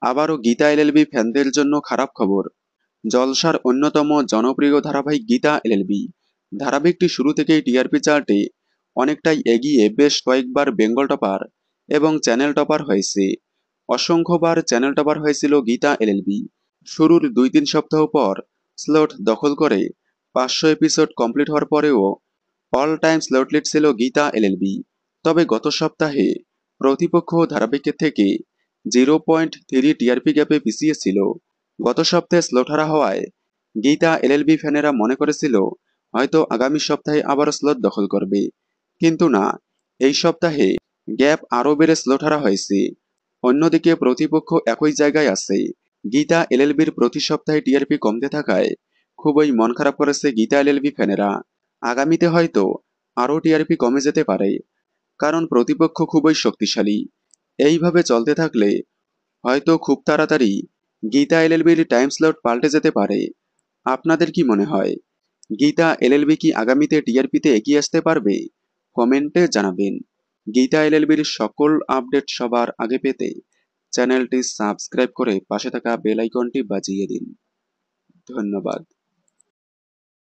আবারও গীতা এলএলবি ফ্যানদের জন্য খারাপ খবর। জলসার অন্যতম জনপ্রিয় ধারাবাহিক গীতা এলএলবি ধারাবাহিকটি শুরু থেকেই টিআরপি চার্টে অনেকটাই এগিয়ে বেশ কয়েকবার বেঙ্গল টপার এবং চ্যানেল টপার হয়েছে। অসংখ্যবার চ্যানেল টপার হয়েছিল গীতা এলএলবি। শুরুর 2-3 সপ্তাহ পর স্লট দখল করে 500 এপিসোড কমপ্লিট হওয়ার পরেও অল টাইম স্লট লিড ছিল গীতা এলএলবি। তবে গত সপ্তাহে প্রতিপক্ষ ধারাবাহিকের থেকে 0.3 টিআরপি গ্যাপে পিছিয়ে ছিল। গত সপ্তাহে স্লট হারা হওয়ায় গীতা এলএলবি ফ্যানেরা মনে করেছিল হয়তো আগামী সপ্তাহে আবার স্লট দখল করবে, কিন্তু না, এই সপ্তাহে গ্যাপ আরও বেড়ে স্লট হারা হয়েছে। অন্যদিকে প্রতিপক্ষ একই জায়গায় আছে। গীতা এলএলবির প্রতি সপ্তাহে টিআরপি কমতে থাকায় খুবই মন খারাপ করেছে গীতা এলএলবি ফ্যানেরা। আগামীতে হয়তো আরও টিআরপি কমে যেতে পারে, কারণ প্রতিপক্ষ খুবই শক্তিশালী। এইভাবে চলতে থাকলে হয়তো খুব তাড়াতাড়ি গীতা এলএলবির টাইম স্লট পাল্টে যেতে পারে। আপনাদের কি মনে হয়, গীতা এলএলবি কি আগামীতে টিআরপিতে এগিয়ে আসতে পারবে? কমেন্টে জানাবেন। গীতা এলএলবির সকল আপডেট সবার আগে পেতে চ্যানেলটি সাবস্ক্রাইব করে পাশে থাকা বেল আইকনটি বাজিয়ে দিন। ধন্যবাদ।